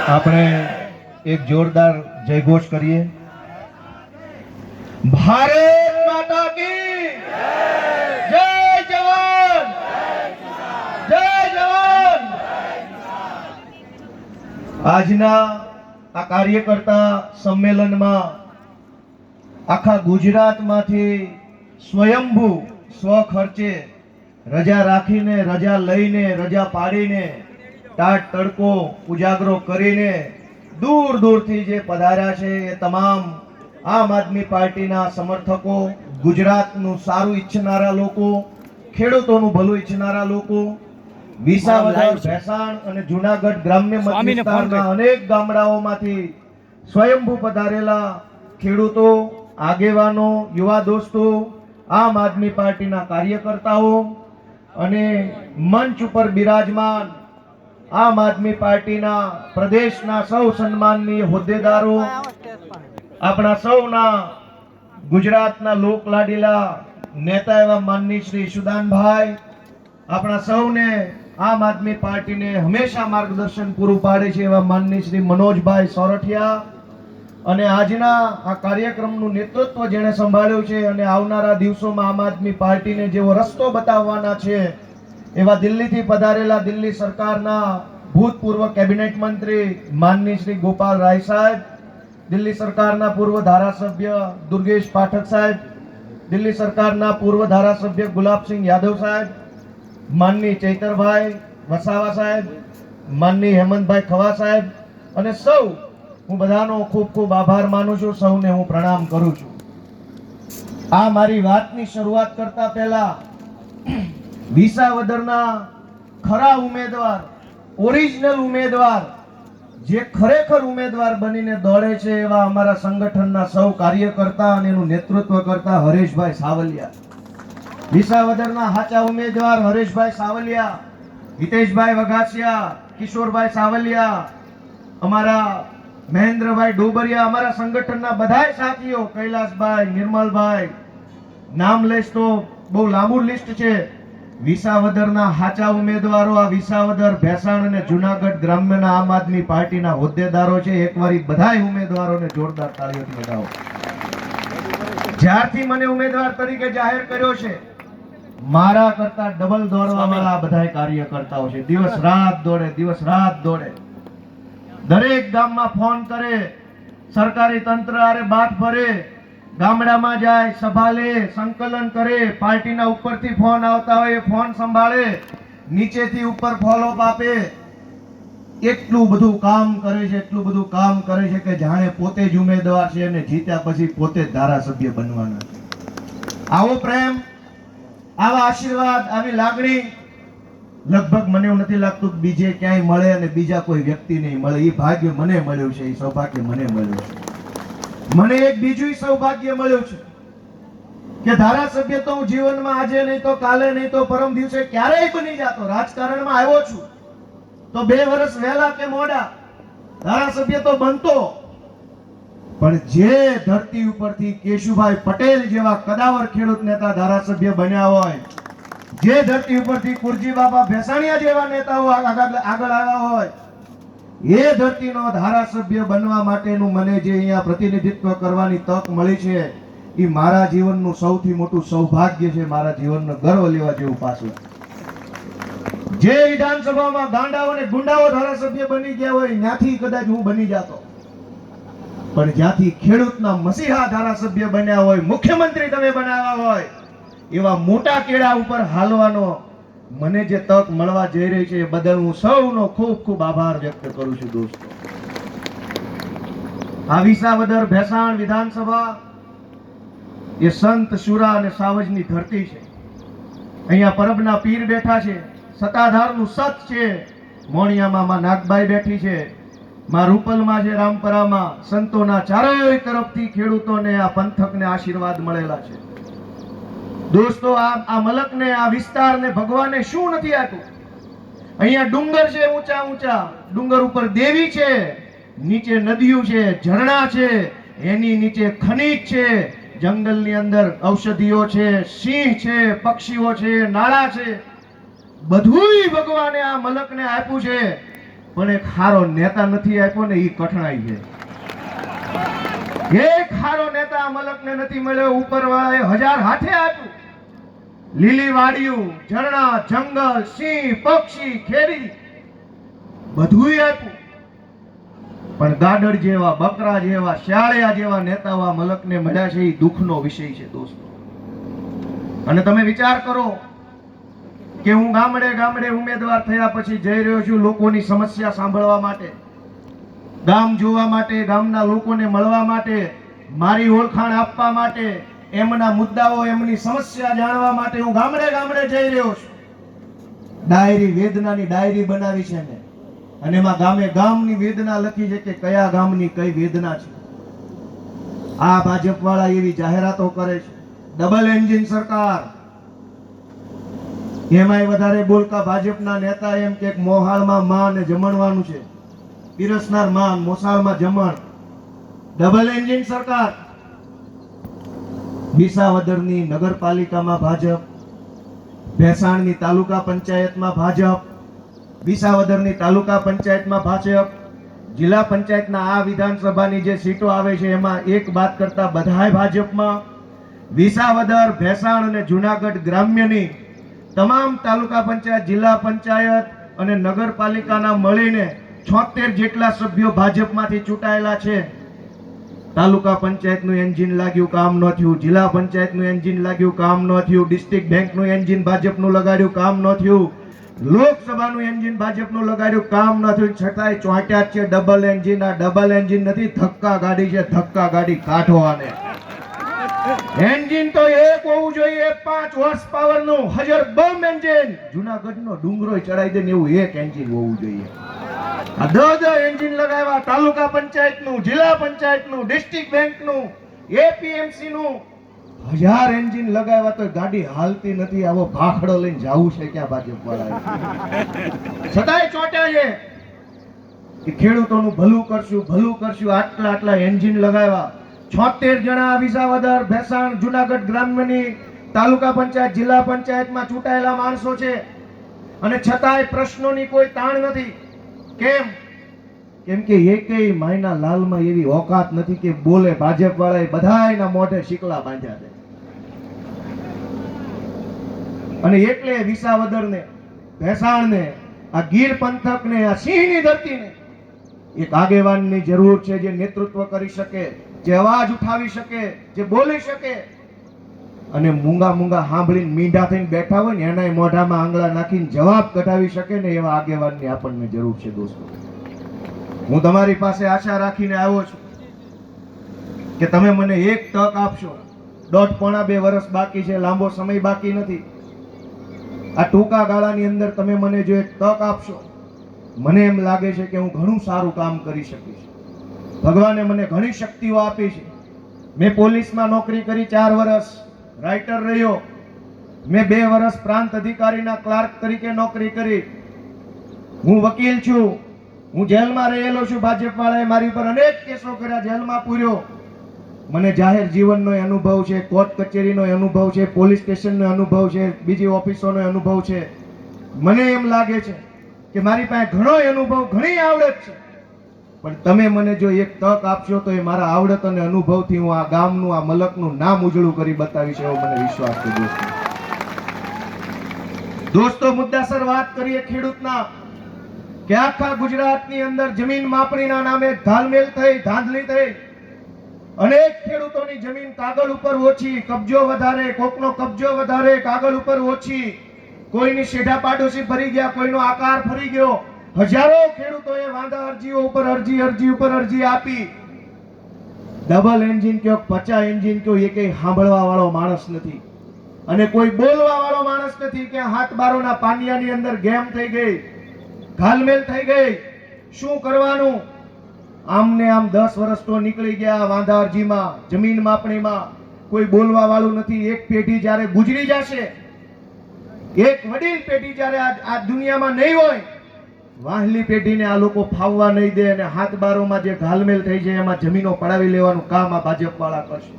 આપણે એક જોરદાર જયઘોષ કરીએ. ભારત માતા કી જય, જવાન જય જવાન. આજના આ કાર્યકર્તા સંમેલનમાં આખા ગુજરાતમાંથી સ્વયંભૂ સ્વખર્ચે રજા રાખીને, રજા લઈને, રજા પાડીને, ટાટ તડકો ઉજાગરો કરીને દૂર દૂરથી જે પધાર્યા છે એ તમામ આમ આદમી પાર્ટીના સમર્થકો, ગુજરાતનું સારું ઈચ્છનારા લોકો, ખેડૂતોનું ભલું ઈચ્છનારા લોકો, વિસાવદર, ભેસાણ અને જૂનાગઢ ગ્રામ્ય મત વિસ્તારના અનેક ગામડાઓમાંથી સ્વયંભૂ પધારેલા ખેડૂતો, આગેવાનો, યુવા દોસ્તો, આમ આદમી પાર્ટીના કાર્યકર્તાઓ અને મંચ ઉપર બિરાજમાન આમ આદમી પાર્ટીના પ્રદેશના સૌ સન્માનનીય હોદ્દેદારો, આપણા સૌના ગુજરાતના લોકલાડીલા નેતા એવા માનનીય શ્રી ઈશુદાનભાઈ, આપણા સૌને આમ આદમી પાર્ટીને હંમેશા માર્ગદર્શન પૂરું પાડે છે એવા માનનીય શ્રી મનોજભાઈ સોરઠિયા, અને આજના આ કાર્યક્રમનું નેતૃત્વ જેણે સંભાળ્યું છે અને આવનારા દિવસોમાં આમ આદમી પાર્ટીને જેવો રસ્તો બતાવવાના છે એવા દિલ્હીથી પધારેલા દિલ્હી સરકારના ભૂતપૂર્વ કેબિનેટ મંત્રી માનનીય શ્રી ગોપાલ રાય સાહેબ, દિલ્હી સરકારના પૂર્વ ધારાસભ્ય દુર્ગેશ પાઠક સાહેબ, દિલ્હી સરકારના પૂર્વ ધારાસભ્ય ગુલાબસિંહ યાદવ સાહેબ, માનનીય ચૈતરભાઈ વસાવા સાહેબ, માનનીય હેમંતભાઈ ખવા સાહેબ, અને સૌ હું બધાનો ખૂબ ખૂબ આભાર માનું છું. સૌને હું પ્રણામ કરું છું. આ મારી વાતની શરૂઆત કરતા પહેલા વિસાવદરના ખરા ઉમેદવાર, ઓરિજિનલ ઉમેદવાર, જે ખરેખર ઉમેદવાર બનીને દોડે છે એવા અમારા સંગઠનના સૌ કાર્યકર્તા અને એનું નેતૃત્વ કરતા હરેશભાઈ સાવલિયા, વિસાવદરના સાચા ઉમેદવાર હરેશભાઈ સાવલિયા, હિતેશભાઈ વઘાસિયા, કિશોરભાઈ સાવલિયા, અમારા મહેન્દ્રભાઈ ડોબરિયા, અમારા સંગઠનના બધાય સાથીઓ, કૈલાસભાઈ, નિર્મલભાઈ, નામ લઈશ તો બહુ લાંબુ લિસ્ટ છે. વિસાવદરના સાચા ઉમેદવારો આ વિસાવદર, ભેસાણ અને જૂનાગઢ ગ્રામ્યના આમ આદમી પાર્ટીના હોદ્દેદારો છે. એકવાર બધાય ઉમેદવારોને જોરદાર તાળીઓથી વધાવો. જ્યારથી મને ઉમેદવાર તરીકે જાહેર કર્યો છે, મારા કરતા ડબલ દોડવા વાળા બધાય કાર્યકર્તાઓ છે. દિવસ રાત દોડે, દિવસ રાત દોડે, દરેક ગામમાં ફોન કરે, સરકારી તંત્ર આરે બાત ભરે, ગામડામાં જાય, સભા લે, સંકલન કરે, પાર્ટીના ઉપરથી ફોન આવતા હોય એ ફોન સંભાળે, નીચેથી ઉપર ફોલોઅપ આપે. એટલું બધું કામ કરે છે, એટલું બધું કામ કરે છે કે જાણે પોતે જ ઉમેદવાર છે અને જીત્યા પછી પોતે જ ધારાસભ્ય બનવાના છે. આવો પ્રેમ, આવા આશીર્વાદ, આવી લાગણી લગભગ મને એવું નથી લાગતું કે બીજે ક્યાંય મળે અને બીજા કોઈ વ્યક્તિ નહીં મળે. એ ભાગ્ય મને મળ્યું છે, એ સૌભાગ્ય મને મળ્યું છે. મને એક બીજું સૌભાગ્ય મળ્યું છે કે ધારાસભ્ય તો હું જીવનમાં આજે નહીં તો કાલે નહીં તો પરમ દિવસે ક્યારેય બની જાતો. રાજકારણમાં આવ્યો છું તો 2 વર્ષ વહેલા કે મોડા ધારાસભ્ય તો બનતો, પણ જે ધરતી ઉપરથી કેશુભાઈ પટેલ જેવા કદાવર ખેડૂત નેતા ધારાસભ્ય બન્યા હોય, જે ધરતી ઉપરથી કુરજી બાબા ભેસાણિયા જેવા નેતાઓ આગળ આવ્યા હોય, એ ધરતીનો ધારાસભ્ય બનવા માટેનું મને જે અહીંયા પ્રતિનિધિત્વ કરવાની તક મળી છે, એ મારા જીવનનું સૌથી મોટું સૌભાગ્ય છે, મારા જીવનનો ગર્વ લેવા જેવું પાછું. જે વિધાનસભામાં ગાંડાઓ અને ગુંડાઓ ધારાસભ્ય બની ગયા હોય ત્યાંથી કદાચ હું બની જાતો, પણ જ્યાંથી ખેડૂતના મસીહા ધારાસભ્ય બન્યા હોય, મુખ્યમંત્રી તમે બનાવ્યા હોય, એવા મોટા કેળા ઉપર હાલવાનો મને જે તક મળવા જઈ રહી છે એ બદલ હું સૌનો ખૂબ ખૂબ આભાર વ્યક્ત કરું છું. દોસ્તો, આ વિસાવદર ભેસાણ વિધાનસભા એ સંત શુરા અને સાવજની ધરતી છે. અહીંયા પરબના પીર બેઠા છે, સતાધારનું સત છે, મોણિયામાં માં નાગબાઈ બેઠી છે, માં રૂપલમાં છે, રામપરામાં સંતોના ચારેય તરફથી ખેડૂતોને આ પંથકને આશીર્વાદ મળેલા છે. દોસ્તો, આ મલકને, આ વિસ્તારને ભગવાને શું નથી આપ્યું? અહીંયા ડુંગર છે, ઊંચા ઊંચા ડુંગર ઉપર દેવી છે, નીચે નદીઓ છે, ઝરણા છે, એની નીચે ખનીજ છે, જંગલની અંદર ઔષધિઓ છે, સિંહ છે, પક્ષીઓ છે, નાળા છે, બધુંય ભગવાને આ મલકને આપ્યું છે. પણ એક સારો નેતા નથી આપ્યો ને એ કઠણાઈ છે. એક સારો નેતા આ મલકને નથી મળ્યો. ઉપરવાળાએ 1000 હાથે આપ્યું. લીલી વાડિયું, ઝરણા, જંગલ, સિંહ, પક્ષી, ખેડી બધુંય આપ્યું. પણ ગાડર જેવા, બકરા જેવા, શાળિયા જેવા નેતાઓ આ મલકને મળ્યા છે. એ દુઃખનો વિષય છે દોસ્તો. અને તમે વિચાર કરો કે હું ગામડે ગામડે ઉમેદવાર થયા પછી જઈ રહ્યો છું લોકોની સમસ્યા સાંભળવા માટે, ગામ જોવા માટે, ગામના લોકોને મળવા માટે, મારી ઓળખાણ આપવા માટે, એમના મુદ્દાઓ, એમની સમસ્યા જાણવા માટે હું ગામડે ગામડે જઈ રહ્યો છું. ડાયરી, વેદનાની ડાયરી બનાવી છે મેં, અને એમાં ગામે ગામની વેદના લખી છે કે કયા ગામની કઈ વેદના છે. આ ભાજપ વાળા એવી જાહેરાતો કરે છે. ડબલ એન્જિન સરકાર. એમાંય વધારે બોલકા ભાજપના નેતા એમ કે મોહાળમાં માં ને જમણવાનું છે, પીરસનાર માં, મોસાળમાં જમણ. ડબલ એન્જિન સરકાર. વિસાવદરની નગરપાલિકામાં ભાજપ, ભેસાણની તાલુકા પંચાયતમાં ભાજપ, વિસાવદરની તાલુકા પંચાયતમાં ભાજપ, જિલ્લા પંચાયતના આ વિધાનસભાની જે સીટો આવે છે એમાં એક બાદ કરતા બધાય ભાજપમાં. વિસાવદર, ભેસાણ અને જુનાગઢ ગ્રામ્યની તમામ તાલુકા પંચાયત, જિલ્લા પંચાયત અને નગરપાલિકાના મળીને 76 જેટલા સભ્યો ભાજપમાંથી ચૂંટાયેલા છે. તાલુકા પંચાયતનું એન્જિન લાગ્યું, કામ ન થયું. જિલ્લા પંચાયતનું એન્જિન લાગ્યું, કામ ન થયું. ડિસ્ટ્રિક્ટ બેંકનું એન્જિન ભાજપનું લગાડ્યું, કામ ન થયું. લોકસભાનું એન્જિન ભાજપનું લગાડ્યું, કામ ન થયું. છતાંય ચોંટ્યા જ છે ડબલ એન્જિન. આ ડબલ એન્જિન નથી, ધક્કા ગાડી છે. ધક્કા ગાડી કાઢો આને. એન્જિન તો એક હોવું જોઈએ, 5 હોર્સ પાવર નું હજર બમ એન્જિન. જુનાગઢનો ડુંગરો ચડાઈ દે ને એવું એક એન્જિન હોવું જોઈએ. આ 10 એન્જિન લગાવ્યા. તાલુકા પંચાયતનું, જિલ્લા પંચાયતનું, ડિસ્ટ્રિક્ટ બેંકનું, એપીએમસી નું 1000 એન્જિન લગાવ્યા તો ગાડી હાલતી નથી. આવો ભાખડો લઈને જાવું છે ક્યાં ભાજપ વાળા? છતાંય ચોટ્યા છે કે ખેડૂતોનું ભલું કરશું, ભલું કરશું. આટલા એન્જિન લગાવ્યા. 76 જણા વિસાવદર, ભેસાણ, જુનાગઢ ગ્રામ્યની તાલુકા પંચાયત, જિલ્લા પંચાયતમાં ચૂંટાયેલા માણસો છે, અને છતાંય પ્રશ્નોની કોઈ તાણ નથી. કેમ? કેમ કે એકેય માયના લાલમાં એવી ઓકાત નથી કે બોલે. ભાજપ વાળાએ બધાયના મોઢે શીકલા બાંધ્યા છે. અને એટલે વિસાવદરને, ભેસાણને, આ ગીર પંથકને, આ સિંહની ધરતીને એક આગેવાનની જરૂર છે જે નેતૃત્વ કરી શકે, જે અવાજ ઉઠાવી શકે, જે બોલી શકે. અને મૂંગા સાંભળીને મીંઢા થઈને બેઠા હોય ને એના મોઢામાં આંગળા નાખીને જવાબ કઢાવી શકે ને એવા આગેવાનની આપણને જરૂર છે દોસ્તો. હું તમારી પાસે આશા રાખીને આવ્યો છું કે તમે મને એક તક આપશો. 1.5-2 વર્ષ બાકી છે, લાંબો સમય બાકી નથી. આ ટૂંકા ગાળાની અંદર તમે મને જો એક તક આપશો, મને એમ લાગે છે કે હું ઘણું સારું કામ કરી શકીશ. ભગવાને મને ઘણી શક્તિઓ આપી છે. મેં પોલીસમાં નોકરી કરી 4 વર્ષ, રાઇટર રહ્યો. મેં 2 વર્ષ પ્રાંત અધિકારીના ક્લાર્ક તરીકે નોકરી કરી. હું વકીલ છું. હું જેલમાં રહેલો છું. ભાજપ વાળાએ મારી પર અનેક કેસો કર્યા, જેલમાં પૂર્યો. મને જાહેર જીવનનો અનુભવ છે, કોર્ટ કચેરીનો અનુભવ છે, પોલીસ સ્ટેશનનો અનુભવ છે, બીજી ઓફિસોનો અનુભવ છે. મને એમ લાગે છે કે મારી પાસે ઘણો અનુભવ, ઘણી આવડત છે. પણ તમે મને જો એક તક આપશો તો એ મારા આવડત અને અનુભવથી હું આ ગામનું, આ મલકનું નામ ઉજળું કરી બતાવીશ એવો મને વિશ્વાસ છે દોસ્તો. દોસ્તો, મુદ્દાસર વાત કરીએ ખેડૂતના, કે આખા ગુજરાતની અંદર જમીન માપણીના નામે ઘાલમેલ થઈ, ધાંધલી થઈ. અનેક ખેડૂતોની જમીન કાગળ ઉપર ઓછી, કબજો વધારે, કોકનો કબજો વધારે, કાગળ ઉપર ઓછી. કોઈની શેઢા પાડોશી ફરી ગયા, કોઈનો આકાર ફરી ગયો. હજારો ખેડૂતોએ વાંધા અરજીઓ ઉપર અરજી ઉપર અરજી આપી. ડબલ એન્જિન કયો, 50 એન્જિન કયો, એ કઈ સાંભળવા વાળો માણસ નથી અને કોઈ બોલવા વાળો માણસ નથી. કે હાથ બારોના પાનિયાની અંદર ગેમ થઈ ગઈ, ઘાલમેલ થઈ ગઈ. શું કરવાનું? આમને આમ 10 વર્ષ તો નીકળી ગયા વાંધા અરજીમાં, જમીન માપણીમાં. કોઈ બોલવા વાળું નથી. એક પેઢી જ્યારે ગુજરી જશે, એક વડીલ પેઢી જ્યારે આ દુનિયામાં નહીં હોય, વાહલી પેઢીને આ લોકો ફાવવા નહીં દે અને હાથ બારોમાં જે ઘાલમેલ થઈ જાય એમાં જમીનો પડાવી લેવાનું કામ આ ભાજપ વાળા કરશે.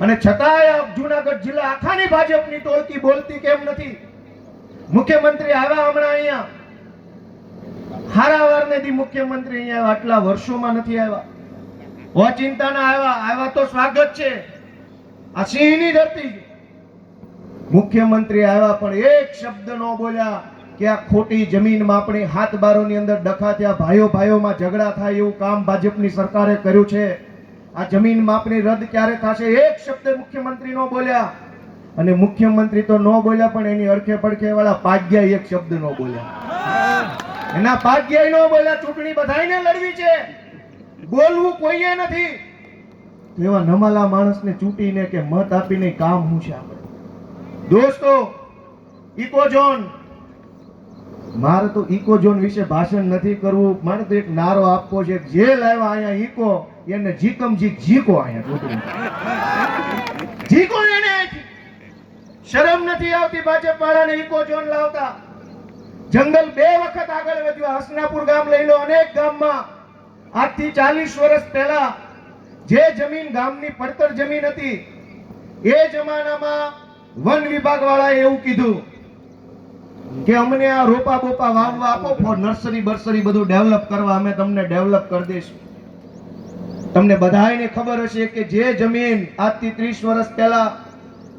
અને છતાંય જુનાગઢ જિલ્લા આખાની ભાજપની ટોળકી બોલતી કેમ નથી? મુખ્યમંત્રી આવ્યા હમણાં અહીંયા, હારાવારને દી મુખ્યમંત્રી અહીંયા આવ્યા, આટલા વર્ષોમાં નથી આવ્યા. ઓચિંતાના આવ્યા તો સ્વાગત છે. આ સિંહની ધરતી છે. મુખ્યમંત્રી આવ્યા પણ એક શબ્દ ન બોલ્યા કે આ ખોટી જમીનમાં આપણી હાથ બારોની અંદર ડખા થયા, ભાઈઓમાં ઝઘડા થાય એવું કામ ભાજપની સરકારે કર્યું છે. આ જમીન માપણી રદ ક્યારે થશે? એક શબ્દ મુખ્યમંત્રી ન બોલ્યા. અને મુખ્યમંત્રી તો ન બોલ્યા પણ એની અડખે પડખે વાળા પાગ્યા એક શબ્દ ન બોલ્યા. એના પાગ્યા ન બોલ્યા. ચૂંટણી બધાયને લડવી છે, બોલવું કોઈએ નથી. તો એવા નમાલા માણસને ચૂંટીને કે મત આપીને કામ શું છે આપણે? દોસ્તો, ઇકોઝોન, મારે તો ઇકોઝોન વિશે ભાષણ નથી કરવું. મારે તો એક નારો આપવો છે, જે લાવ્યા અહીંયા ઇકો એને જીકમ જીકો અહીંયા ચૂંટણી જીકો એને. શરમ નથી આવતી ભાજપ વાળાને ઇકોઝોન લાવતા. જંગલ 2 વખત આગળ વધ્યું. હસનાપુર ગામ લઈ લો, અનેક ગામમાં આજથી 40 વર્ષ પહેલા જે જમીન ગામની પડતર જમીન હતી, એ જમાનામાં વન વિભાગ વાળાએ એવું કીધું કે અમને આ રોપા બોપા વાવવા આપો, નર્સરી બર્સરી બધું ડેવલપ કરવા અમે તમને ડેવલપ કરી દઈશું. તમને બધાને ખબર હશે કે જે જમીન આજથી 30 વર્ષ પહેલા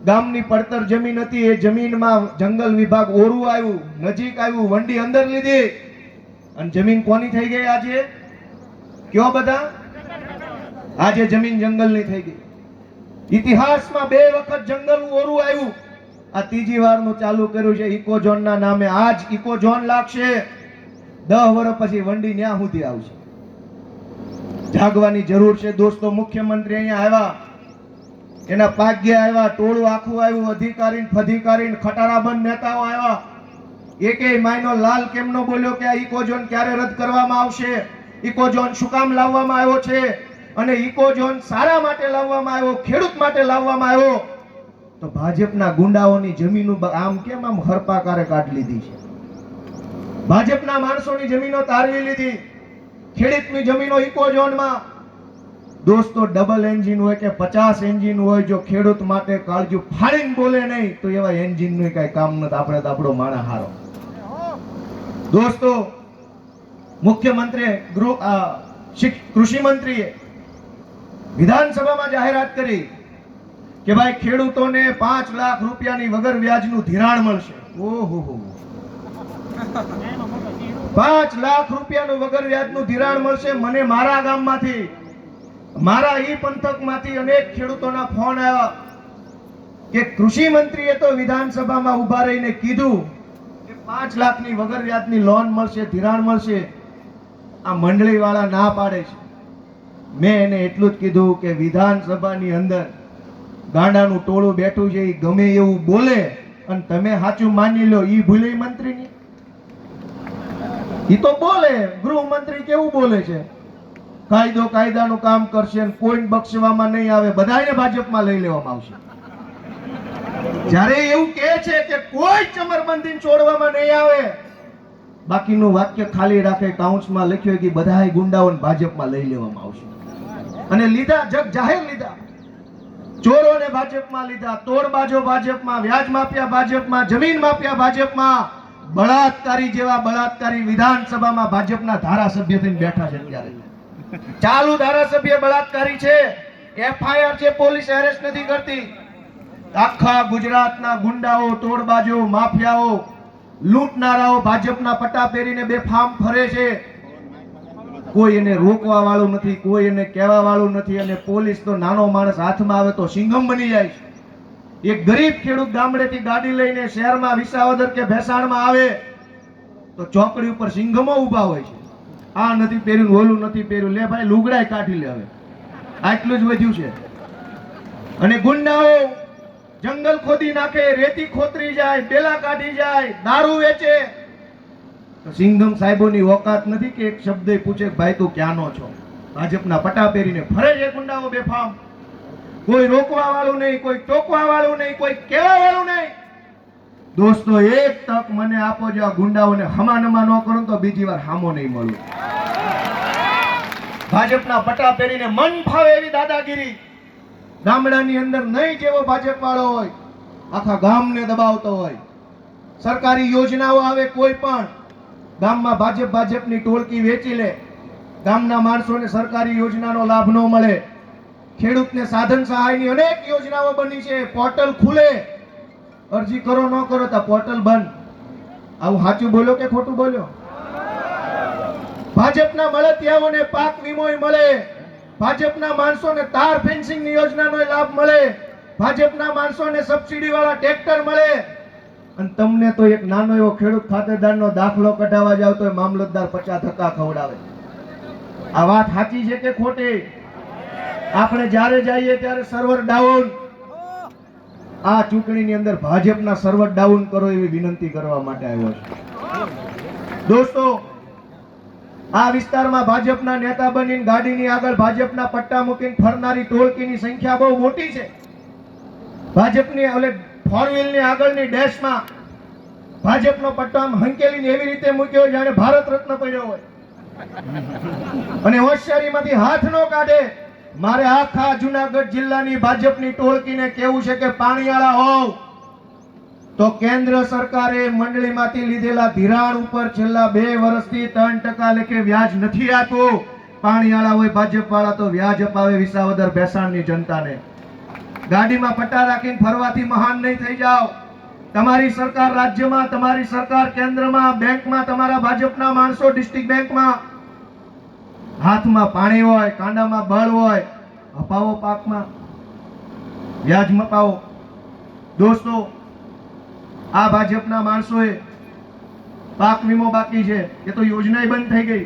ગામની પડતર જમીન હતી, એ જમીનમાં જંગલ વિભાગ ઓરું આવ્યું, નજીક આવ્યું, વંડી અંદર લીધી અને જમીન કોની થઈ ગઈ આજે? કયો બધા? આજે જમીન જંગલની થઈ ગઈ. ઇતિહાસમાં 2 વખત જંગલ ઓરું આવ્યું. આ ત્રીજી વારનું ચાલુ કર્યું છે ઇકોઝોનના નામે. આજ ઇકોઝોન લાગશે, 10 વર્ષ પછી વંડી ન્યા સુધી આવશે. જાગવાની જરૂર છે દોસ્તો. મુખ્યમંત્રી અહીંયા આવ્યા, એના પાગ્યા આવ્યા, ટોળું આખું આવ્યું, અધિકારી ફધિકારી ખટારાબંધ નેતાઓ આવ્યા. એકેય માયનો લાલ કેમ નો બોલ્યો કે આ ઇકોઝોન ક્યારે રદ કરવામાં આવશે? ઇકોઝોન શું કામ લાવવામાં આવ્યો છે? અને ઇકોઝોન સારા માટે લાવવામાં આવ્યો, ખેડૂત માટે લાવવામાં આવ્યો. તો ભાજપના ગુંડાઓની જમીનો આમ કેમ આમ હરપાકારે કાઢી લીધી છે? ભાજપના માણસોની જમીનો તારવી લીધી, ખેડૂતની જમીનો ઇકોઝોનમાં. દોસ્તો, ડબલ એન્જિન હોય કે 50 એન્જિન હોય, જો ખેડૂત માટે કાળજુ ફાડીને બોલે નહીં તો એવા એન્જિનનું કઈ કામ નથી. આપણે તો આપણો માણસ હારો. દોસ્તો, મુખ્યમંત્રી કૃષિ મંત્રીએ વિધાનસભામાં જાહેરાત કરી કે ભાઈ ખેડૂતોને 5 લાખ રૂપિયાની વગર વ્યાજનું ધિરાણ મળશે. ઓહો, 5 લાખ રૂપિયાનું વગર વ્યાજનું ધિરાણ મળશે. મને મારા ગામમાંથી, મારા ઈ પંથકમાંથી અનેક ખેડૂતોના ફોન આવ્યા કે કૃષિ મંત્રીએ તો વિધાનસભામાં ઉભા રહીને કીધું કે 5 લાખની વગર વ્યાજની લોન મળશે, ધિરાણ મળશે. આ મંડળી વાળા ના પાડે છે. મેં એને એટલું જ કીધું કે વિધાનસભાની અંદર ગાંડાનું ટોળું બેઠું છે, એ ગમે એવું બોલે અને તમે સાચું માની લો. ઈ ભૂલે મંત્રીની? ઈ તો બોલે. ગૃહમંત્રી કેવું બોલે છે? કાયદાનું કામ કરશે, કોઈ બક્ષવામાં નહીં આવે, બધાને ભાજપમાં લઈ લેવામાં આવશે. જ્યારે એવું કહે છે કે કોઈ ચમરબંધી છોડવામાં નહીં આવે, બાકીનું વાક્ય ખાલી રાખે, કાઉન્સમાં લખ્યું કે બધાય ગુંડાઓને ભાજપમાં લઈ લેવામાં આવશે. અને લીધા, જગ જાહેર લીધા. ચોરોને ભાજપમાં લીધા, તોડબાજો ભાજપમાં, વ્યાજ માફિયા ભાજપમાં, જમીન માફિયા ભાજપમાં, બળાત્કારી જેવા બળાત્કારી વિધાનસભામાં ભાજપના ધારાસભ્ય થઈને બેઠા છે. અત્યારે ચાલુ ધારાસભ્ય બળાત્કારી છે, એફઆઈઆર છે, પોલીસ એરેસ્ટ નથી કરતી. આખા ગુજરાતના ગુંડાઓ, તોડબાજો, માફિયાઓ, લૂંટનારાઓ ભાજપના પટ્ટા પહેરીને બેફામ ફરે છે. કોઈ એને રોકવા વાળું નથી, કોઈ એને કહેવા વાળું નથી. અને પોલીસ તો નાનો માણસ હાથમાં આવે તો સિંઘમ બની જાય છે. એક ગરીબ ખેડૂત ગામડેથી ગાડી લઈને શહેરમાં વિસાવદર કે ભેસાણમાં આવે તો ચોકડી ઉપર સિંઘમો ઉભા હોય છે. આ નથી પહેર્યું, ઓલું નથી પહેર્યું, લે ભાઈ લુગડાય કાઢી લે. હવે આટલું જ વધ્યું છે. અને ગુંડાઓ જંગલ ખોદી નાખે, રેતી ખોતરી જાય, બેલા કાઢી જાય, દારૂ વેચે. તો સિંઘમ સાહેબોની ઓકાત નથી કે એક શબ્દ પૂછે ભાઈ તું ક્યાંનો છો? ભાજપના પટા પહેરીને ફરે છે ગુંડાઓ બેફામ. કોઈ રોકવા વાળું નહીં, કોઈ ટોકવા વાળું નહીં, કોઈ કહેવા વાળું નહીં. દોસ્તો, એક તક મને આપો, જો આ ગુંડાઓને હમાનમા ન કરો તો બીજી વાર હામો નહીં મળું. ભાજપના પટા પહેરીને મન ફાવે એવી દાદાગીરી ગામડાની અંદર નહીં. જેવો ભાજપ વાળો હોય આખા ગામને દબાવતો હોય. સરકારી યોજનાઓ આવે કોઈ પણ ગામમાં ભાજપની ટોળકી વેચી લે, ગામના માણસોને સરકારી યોજનાનો લાભ ન મળે, ખેડૂતને સાધન સહાયની અનેક યોજનાઓ બની છે, પોર્ટલ ખુલે, અરજી કરો ન કરો તો પોર્ટલ બંધ. આવું સાચું બોલ્યો કે ખોટું બોલ્યો? ભાજપના મળતિયાઓને પાક વીમોય મળે, ભાજપના માણસોને તાર ફેન્સિંગની યોજનાનો લાભ મળે, ભાજપના માણસોને સબસિડી વાળા ટ્રેક્ટર મળે, અને તમને તો એક નાનો એવો ખેડૂત ખાતેદારનો દાખલો કઢાવવા જાવ તો મામલતદાર 50 ધક્કા ખવડાવે. આ વાત સાચી છે કે ખોટી? આપણે જ્યારે જઈએ ત્યારે સર્વર ડાઉન. આ ચૂંટણીની અંદર ભાજપના સર્વર ડાઉન કરો એવી વિનંતી કરવા માટે આવ્યો છે. દોસ્તો, આ વિસ્તારમાં ભાજપના નેતા બનીને ગાડીની આગળ ભાજપના પટ્ટા મૂકીને ફરનારી ટોળકીની સંખ્યા બહુ મોટી છે. ભાજપની ઓલે ફોર વ્હીલની આગળની ડેશમાં ભાજપનો પટ્ટો આમ હંકેલીને એવી રીતે મૂક્યો જાણે ભારત રત્ન પડ્યો હોય, અને હોશિયારીમાંથી હાથ નો કાઢે. મારે આખા જુનાગઢ જિલ્લાની ભાજપની ટોળકીને કેવું છે કે પાણીવાળા હોવ તો કેન્દ્ર સરકારે મંડળીમાંથી લીધેલા ધિરાણ ઉપર છેલ્લા 2 વર્ષથી 3% લેખે વ્યાજ નથી આપ્યું. પાણીવાળા હોય ભાજપ વાળા તો વ્યાજ અપાવે વિસાવદર ભેસાણની જનતાને. ગાડીમાં પટ્ટા રાખીને ફરવાથી મહાન નહીં થઈ જાઓ. તમારી સરકાર રાજ્યમાં, તમારી સરકાર કેન્દ્રમાં, બેંકમાં તમારા ભાજપના માણસો ડિસ્ટ્રિક્ટ બેંકમાં, હાથમાં પાણી હોય, કાંડામાં બળ હોય, અપાવો પાકમાં, વ્યાજ મપાવો. દોસ્તો, આ ભાજપના માણસોએ પાક વીમો બાકી છે, એ તો યોજના બંધ થઈ ગઈ.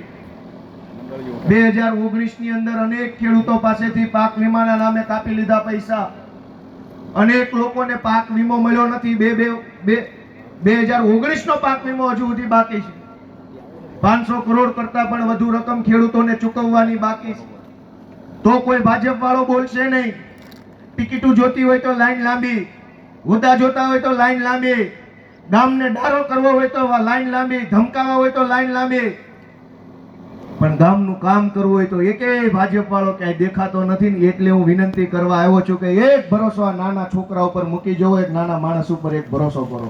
2019 ની અંદર અનેક ખેડૂતો પાસેથી પાક વીમાના નામે કાપી લીધા પૈસા. અનેક લોકોને પાક વીમો મળ્યો નથી. 2019 નો પાક વીમો હજુ સુધી બાકી છે. 500 કરોડ કરતા પણ વધુ રકમ ખેડૂતોને ચૂકવવાની બાકી છે. તો કોઈ ભાજપ વાળો બોલશે નહીં. ટિકિટો જોતી હોય તો લાઈન લાંબી, હોદ્દા જોતા હોય તો લાઈન લાંબી, ગામને ડારો કરવો હોય તો લાઈન લાંબી, ધમકાવા હોય તો લાઈન લાંબી, પણ ગામનું કામ કરવું હોય તો એકેય ભાજપ વાળો ક્યાંય દેખાતો નથી ને. એટલે હું વિનંતી કરવા આવ્યો છું કે એક ભરોસો આ નાના છોકરા ઉપર મૂકી જવો, એક નાના માણસ ઉપર એક ભરોસો કરો,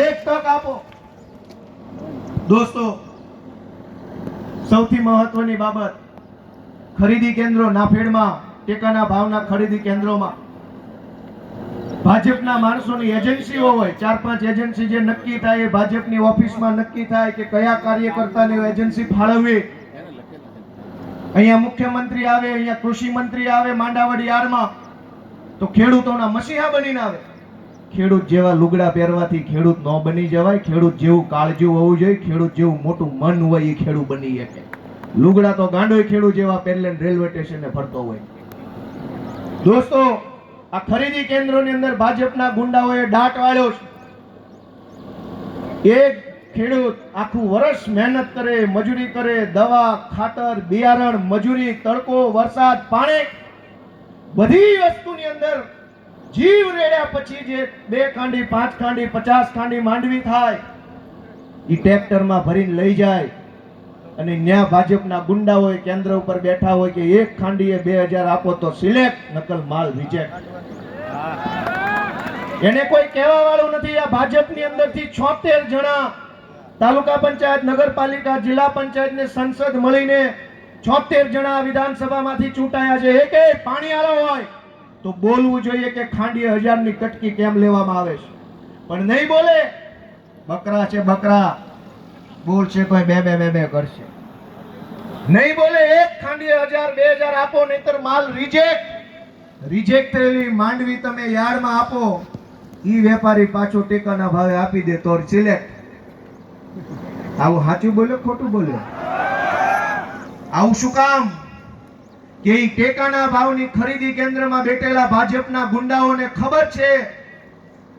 એક તક આપો. દોસ્તો, સૌથી મહત્વની બાબત, ખરીદી કેન્દ્રો, નાફેડમાં ટેકાના ભાવના ખરીદી કેન્દ્રોમાં ભાજપના માણસોની એજન્સીઓ હોય, 4-5 એજન્સી જે નક્કી થાય એ ભાજપની ઓફિસમાં નક્કી થાય કે કયા કાર્યકર્તાને એજન્સી ફાળવવી. અહીંયા મુખ્યમંત્રી આવે, અહીંયા કૃષિ મંત્રી આવે માંડાવડી યાર્ડમાં તો ખેડૂતોના મસીહા બનીને આવે. ખેડૂત જેવા લુગડા પહેરવાથી ખેડૂત ન બની જવાય. ખેડૂત જેવું કાળજું હોવું જોઈએ, ખેડૂત જેવું મોટું મન હોય એ ખેડૂત બની શકે. લુગડા તો ગાંડોય ખેડૂત જેવા પહેરલે રેલવે સ્ટેશને ફરતો હોય. દોસ્તો, આ ખરીદી કેન્દ્રોની અંદર ભાજપના ગુંડાઓએ દાટ વાળ્યો છે. એક ખેડૂત આખું વર્ષ મહેનત કરે, મજૂરી કરે, દવા, ખાતર, બિયારણ, મજૂરી, તડકો, વરસાદ, પાણી, બધી વસ્તુની અંદર જીવ રેડ્યા પછી જે 2 ખાંડી, 5 ખાંડી, 50 ખાંડી માંડવી થાય એ ટ્રેક્ટરમાં ભરીને લઈ જાય, અને ન્યા ભાજપના ગુંડાઓ કેન્દ્ર ઉપર બેઠા હોય કે 1 ખાંડીએ 2000 આપો તો સિલેક્ટ, નકલ માલ રિજેક્ટ. એને કોઈ કહેવા વાળું નથી. આ ભાજપની અંદરથી 76 જણા તાલુકા પંચાયત, નગરપાલિકા, જિલ્લા પંચાયત ને સંસદ મળીને 76 જણા વિધાનસભામાંથી ચૂંટાયા છે. એકે પાણીવાળો હોય તો બોલવું જોઈએ કે ખાંડીએ 1000 ની કટકી કેમ લેવામાં આવે છે, પણ નહીં બોલે. બકરા છે બકરા, બોલશે તો બે કરશે. નહીં બોલે. 1 ખાંડીએ 1000, 2000 આપો, નહીતર માલ રિજેક્ટ. રિજેક્ટ થયેલી માંડવી તમે યાર્ડમાં આપો, ઈ વેપારી પાછો ટેકાના ભાવે આપી દે તો સિલેક્ટ. આવું સાચું બોલ્યો ખોટું બોલ્યો? આવું શું કામ? કે ઈ ટેકાના ભાવની ખરીદી કેન્દ્રમાં બેઠેલા ભાજપના ગુંડાઓને ખબર છે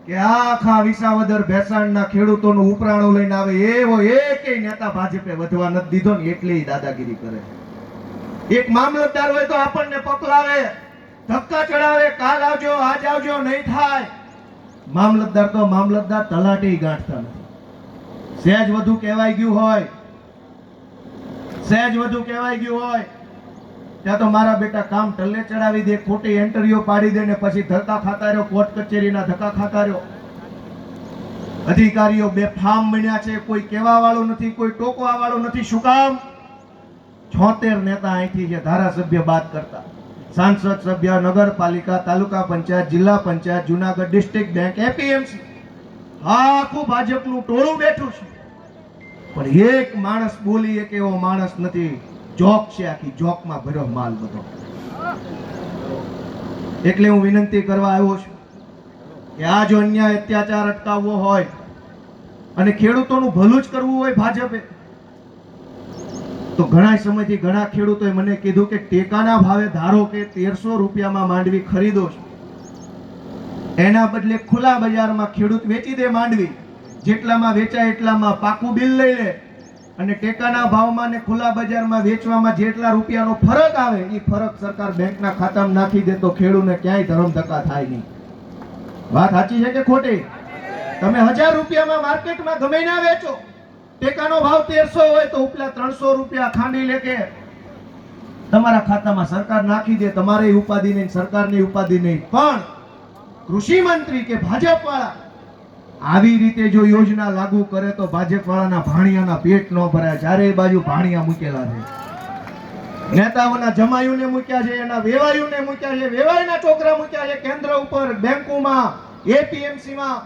કે આખા વિસાવદર ભેસાણના ખેડૂતોનું ઉપરાણું લઈને આવે એવો એકેય નેતા ભાજપે વધવા નથી દીધો ને, એટલે દાદાગીરી કરે. એક મામલતદાર હોય તો આપણને પકડાવે, ધક્કા ચડાવે, કાલ આવજો, આજ આવજો, નહીં થાય. મામલતદાર તો મામલતદાર, તલાટી ગાંઠતા નથી. સહેજ વધુ કહેવાય ગયું હોય, સહેજ વધુ કહેવાય ગયું હોય ત્યાં તો મારા બેટા કામ ટલ્લે ચડાવી દે, ખોટી એન્ટરીઓ પાડી દે ને પછી ધક્કા ખાતા રહ્યો, કોર્ટ કચેરીના ધક્કા ખાતા રહ્યો. અધિકારીઓ બેફામ બન્યા છે, કોઈ કહેવા વાળું નથી, કોઈ ટોકવા વાળું નથી. શું કામ? 76 નેતા અહીંથી છે, ધારાસભ્ય બાદ કરતા, સાંસદ સભ્ય, નગરપાલિકા, તાલુકા પંચાયત, જિલ્લા panchayat, Junagadh district bank, APMC, આખું ભાજપનું ટોળું બેઠું છે. પણ એક માણસ બોલી એક એવો માણસ નથી. જોક છે, આખી જોકમાં ભર્યો માલ બધો. એટલે હું વિનંતી કરવા આવ્યો છું કે આ જો અન્યાય અત્યાચાર અટકાવવો હોય અને ખેડૂતોનું ભલું જ કરવું હોય ભાજપે, તો ઘણા સમયથી ઘણા ખેડૂતોએ મને કીધું કે ટેકાના ભાવે ધારો કે 1300 રૂપિયામાં માંડવી ખરીદો છો, એના બદલે ખુલ્લા બજારમાં ખેડૂત વેચી દે માંડવી, જેટલામાં વેચાય એટલામાં પાકું બિલ લઈ લે અને ટેકાના ભાવમાં ને ખુલ્લા બજારમાં વેચવામાં જેટલા રૂપિયાનો ફરક આવે એ ફરક સરકાર બેંકના ખાતામાં નાખી દે તો ખેડૂતને ક્યાંય ધરમ ધક્કા થાય નહીં. વાત સાચી છે કે ખોટી? તમે 1000 રૂપિયામાં માર્કેટમાં ગમે ના વેચો, ટેકાનો ભાવ 1300 હોય તો ઉપલા 300 રૂપિયા ખાંડી લે કે તમારા ખાતામાં સરકાર નાખી દે. તમારે ઉપાધિ નહીં, સરકારની ઉપાધિ નહીં. પણ કૃષિ મંત્રી કે ભાજપ વાળા આવી રીતે જો યોજના લાગુ કરે તો ભાજપ વાળાના ભાણિયાના પેટ ન ભરાય. ચારે બાજુ ભાણિયા મૂકેલા છે, નેતાઓના જમાયુને મૂક્યા છે, એના વેવાયુને મૂક્યા છે, વેવાયના છોકરા મૂક્યા છે કેન્દ્ર ઉપર, બેંકોમાં, એપીએમસીમાં,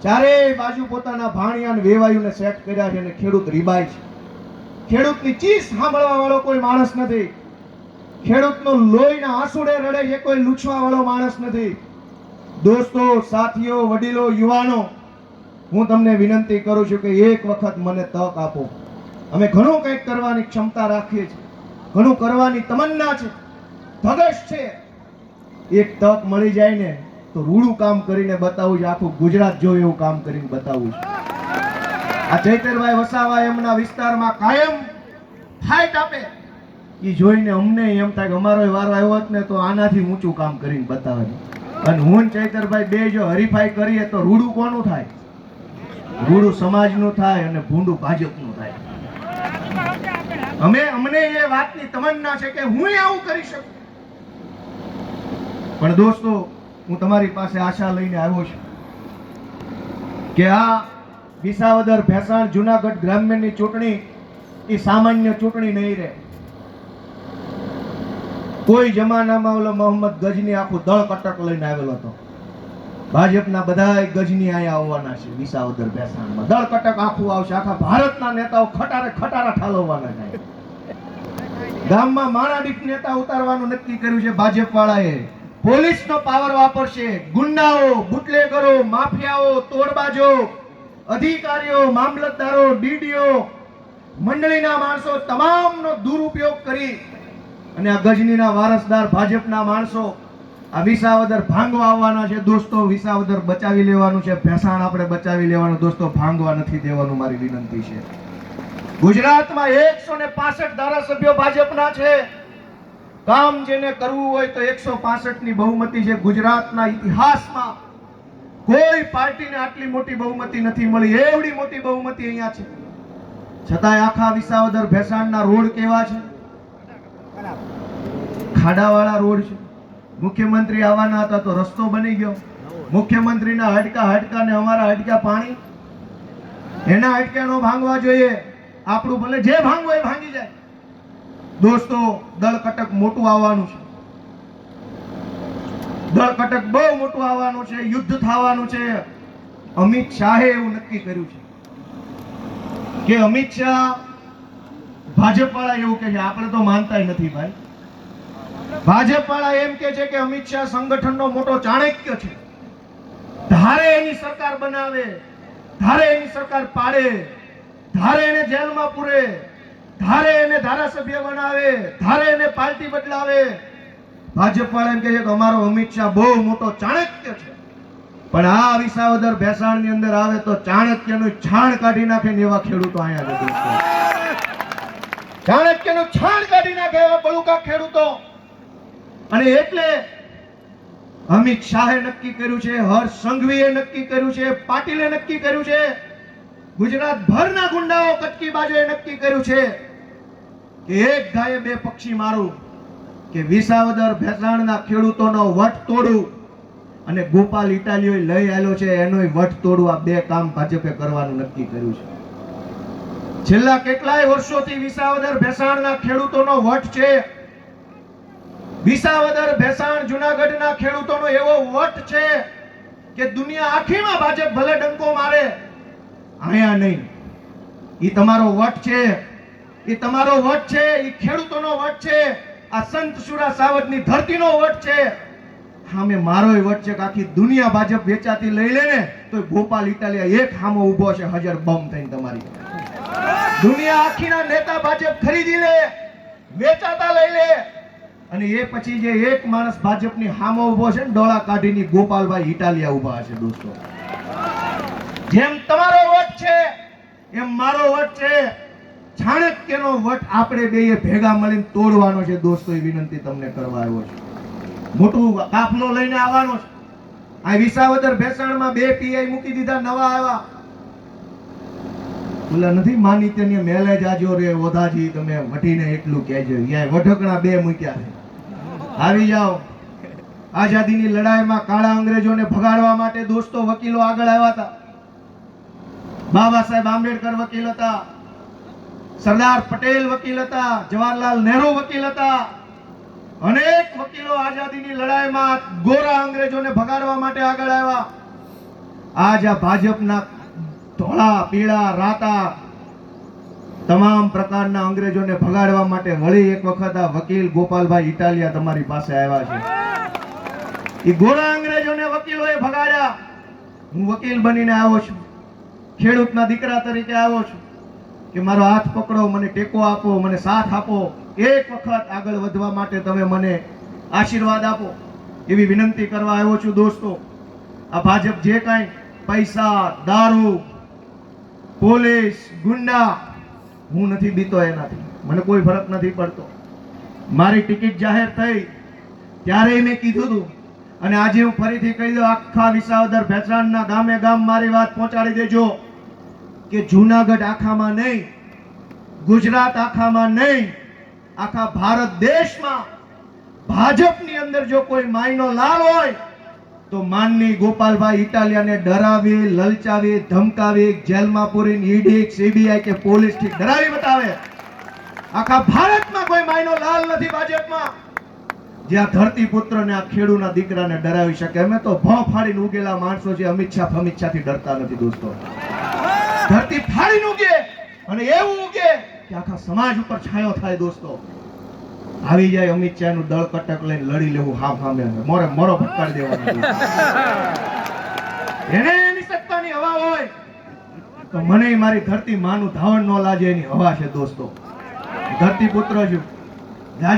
ચારે બાજુ પોતાના ભાણિયા અને વેવાયુને સેટ કર્યા છે અને ખેડૂત રીબાય છે. ખેડૂતની ચીસ સાંભળવા વાળો કોઈ માણસ નથી. ખેડૂતનો લોહીના આંસુડે રડે છે કોઈ લૂછવા વાળો માણસ નથી. દોસ્તો, સાથીઓ, વડીલો, યુવાનો, હું તમને વિનંતી કરું છું કે એક વખત મને તક આપો. અમે ઘણું કંઈક કરવાની ક્ષમતા રાખીએ છીએ, ઘણું કરવાની તમન્ના છે, ધગશ છે. એક તક મળી જાય ને તો રૂડું કામ કરીને બતાવું છે, આખું ગુજરાત જોયું એવું કામ કરીને બતાવું છે. આ ચૈતરભાઈ વસાવા એમના વિસ્તારમાં કાયમ ફાઇટ આપે, એ જોઈને અમને એમ થાય કે અમારો વારો આવ્યો હોત ને તો આનાથી ઊંચું કામ કરીને બતાવે. અને હું ચૈતરભાઈ બે જો હરીફાઈ કરીએ તો રૂડું કોનું થાય? રૂડું સમાજનું થાય અને ભૂંડું ભાજપનું થાય. અમને એ વાતની તમન્ના છે કે હું આવું કરી શકું. પણ દોસ્તો, હું તમારી પાસે આશા લઈને આવ્યો છું કે આ વિસાવદર, ભેસાણ, જુનાગઢ ગ્રામ્યની ચૂંટણી એ સામાન્ય ચૂંટણી નહીં રહે. કોઈ જમાનામાં ઓલો મોહમ્મદ ગજની આખું દળ કટક લઈને આવેલો હતો. ભાજપના બધા ગજની અહીંયા આવવાના છે વિસાવદર, ભેસાણમાં દળ કટક આખું આવશે. આખા ભારતના નેતાઓ ખટારા ઠાલવવાના છે. ગામમાં માણાદીઠ નેતા ઉતારવાનું નક્કી કર્યું છે ભાજપ વાળાએ. પોલીસનો પાવર વાપરશે. ગુંડાઓ, બુટલેગરો, માફિયાઓ, તોડબાજો, અધિકારીઓ, મામલતદારો, ડીડીઓ, મંડળીના માણસો તમામનો દુરુપયોગ કરી અને આ ગજનીના વારસદાર ભાજપના માણસો આ વિસાવદર ભાંગવા આવવાના છે. દોસ્તો, વિસાવદર બચાવી લેવાનું છે, ભેસાણ આપણે બચાવી લેવાનું. દોસ્તો, ભાંગવા નથી દેવાનું, મારી વિનંતી છે. ગુજરાતમાં 165 ધારાસભ્યો ભાજપના છે. કામ જેને કરવું હોય તો 165 ની બહુમતી છે. ગુજરાતના ઇતિહાસમાં કોઈ પાર્ટીને આટલી મોટી બહુમતી નથી મળી, એવડી મોટી બહુમતી અહીંયા છે. છતાંય આખા વિસાવદર, ભેસાણના રોડ કેવા છે? ખાડાવાળા રોડ છે. મુખ્યમંત્રી આવવાના હતા તો રસ્તો બની ગયો. મુખ્યમંત્રીના હાડકા ને અમારા હાડકા પાણી. એના હાડકા નો ભાંગવા જોઈએ. આપણું ભલે જે ભાંગવું એ ભાંગી જાય. દોસ્તો, દળ કટક મોટું આવવાનું છે. દળ કટક બહુ મોટું આવવાનું છે. યુદ્ધ થવાનું છે. અમિત શાહે એવું નક્કી કર્યું છે કે અમિત શાહ, ભાજપ વાળા એવું કે છે, આપણે તો માનતા નથી ભાઈ. ભાજપ વાળા એમ કે છે કે અમિત શાહ સંગઠનનો મોટો ચાણક્ય છે. ધારે એની સરકાર બનાવે, ધારે એની સરકાર પાડે, ધારે એને જેલમાં પૂરે, ધારે એને ધારાસભ્ય બનાવે, ધારે એને પાર્ટી બદલાવે. ભાજપ વાળા એમ કે છે કે અમારો અમિત શાહ બહુ મોટો ચાણક્ય છે. પણ આ વિસાવદર, ભેસાણ ની અંદર આવે તો ચાણક્યનું છાણ કાઢી નાખે ને એવા ખેડૂતો અહીંયા છે. ચાણક્યનું છાણ કાઢી નાખે એવા બળુકા ખેડૂતો. અને એટલે અમિત શાહે નક્કી કર્યું છે, હર્ષ સંઘવીએ નક્કી કર્યું છે, પાટીલે નક્કી કર્યું છે, ગુજરાત ભરના ગુંડાઓ, કટકીબાજોએ નક્કી કર્યું છે કે એક ગાયે બે પક્ષી મારું, કે વિસાવદર, ભેસાણના ખેડૂતોનો વટ તોડું અને ગોપાલ ઇટાલીઓ લઈ આવેલો છે, એનોય વટ તોડવું. આ બે કામ ભાજપે કરવાનું નક્કી કર્યું છે. છેલ્લા કેટલાય વર્ષોથી વિસાવદર ભેસાણના ખેડૂતોનો વટ છે. વિસાવદર ભેસાણ જુનાગઢના ખેડૂતોનો એવો વટ છે કે દુનિયા આખીમાં ભાજપ ભલે ડંકો મારે, આયા નહીં. ઈ તમારો વટ છે, ઈ તમારો વટ છે, ઈ ખેડૂતોનો વટ છે, આ સંત સુરા સાવજની ધરતીનો વટ છે. સામે મારોય વટ છે કે આખી દુનિયા ભાજપ વેચાતી લઈ લે ને તો ગોપાલ ઇટાલિયા એક સામો ઊભો છે હજાર બમ થઈને. તમારી દુનિયા આખીના નેતા ભાજપ ખરીદી લે, વેચાતા લઈ લે, અને એ પછી જે એક માણસ ભાજપની સામો ઊભો છે ને ડોળા કાઢીની ગોપાલભાઈ ઇટાલિયા ઊભા છે. દોસ્તો, જેમ તમારો વટ છે એમ મારો વટ છે. ચાણક્યનો વટ આપણે બેય ભેગા મળીને તોડવાનો છે. દોસ્તો, એ વિનંતી તમને કરવા આવ્યો છે. મોટું કાફલો લઈને આવવાનો છે. આ વિસાવદર ભેસાણમાં 2 પીઆઈ મૂકી દીધા, નવા આવ્યા. ઓલા નથી માની તેની મેલે જાજો રે ઓધાજી, તમે વટીને એટલું કહેજો. યાય વઢકણા 2 મૂક્યા છે. આવી જાઓ. આઝાદીની લડાઈમાં કાળા અંગ્રેજોને ભગાડવા માટે દોસ્તો વકીલો આગળ આવ્યા હતા. બાબા સાહેબ આંબેડકર વકીલ હતા, સરદાર પટેલ વકીલ હતા, જવાહરલાલ નહેરુ વકીલ હતા. અનેક વકીલો આઝાદીની લડાઈમાં ગોરા અંગ્રેજોને ભગાડવા માટે આગળ આવ્યા. આજ આ ભાજપના ધોળા પીળા રાતા તમામ પ્રકારના અંગ્રેજોને ભગાડવા માટે વળી એક વખત આ વકીલ ગોપાલભાઈ ઇટાલિયા તમારી પાસે આવ્યા છે. એ ગોરા અંગ્રેજોને વકીલોએ ભગાડ્યા. હું વકીલ બનીને આવ્યો છું, ખેડૂતના દીકરા તરીકે આવ્યો છું કે મારો હાથ પકડો, મને ટેકો આપો, મને સાથ આપો. એક વખત આગળ વધવા માટે તમે મને આશીર્વાદ આપો, એવી વિનંતી કરવા આવ્યો છું. દોસ્તો, આ ભાજપ જે કાંઈ પૈસા, દારૂ, પોલીસ, ગુંડા, હું નથી બીતો એનાથી, મને કોઈ ફરક નથી પડતો. મારી ટિકિટ જાહેર થઈ ત્યારે મેં કીધું હતું, અને આજે હું ફરીથી કહી દઉં, આખા વિસાવદર ભેસાણના ગામે ગામ મારી વાત પહોંચાડી દેજો કે જૂનાગઢ આખામાં નહીં, ગુજરાત આખામાં નહીં, આખા ભારત દેશમાં ભાજપની અંદર જો કોઈ માયનો લાલ હોય તો માનની ગોપાલભાઈ ઇટાલિયાને ડરાવી, લલચાવી, ધમકાવી, જેલમાં પૂરીને ઈડી, સીબીઆઈ કે પોલીસ થી ડરાવી બતાવે. આખા ભારતમાં કોઈ માયનો લાલ નથી ભાજપમાં જે આ ધરતી પુત્રને, આ ખેડૂના દીકરાને ડરાવી શકે. અમે તો ભો ફાડીને ઉગેલા માણસો છે, અમિત શાહથી ડરતા નથી. દોસ્તો, ધરતી ફાડીને ઉગે અને એવું ઉગે કે આખા સમાજ ઉપર છાયો થાય. દોસ્તો, આવી જાય અમિત શાહ નું દળ કટક લઈને લડી લેવું, હા સામે મોરે મોરો ભટકાડી દેવાનો. એને એની સત્તાની હવા હોય તો મને મારી ધરતી માનું ધાવણ ન લાજે એની હવા છે. દોસ્તો, ધરતી પુત્ર છું,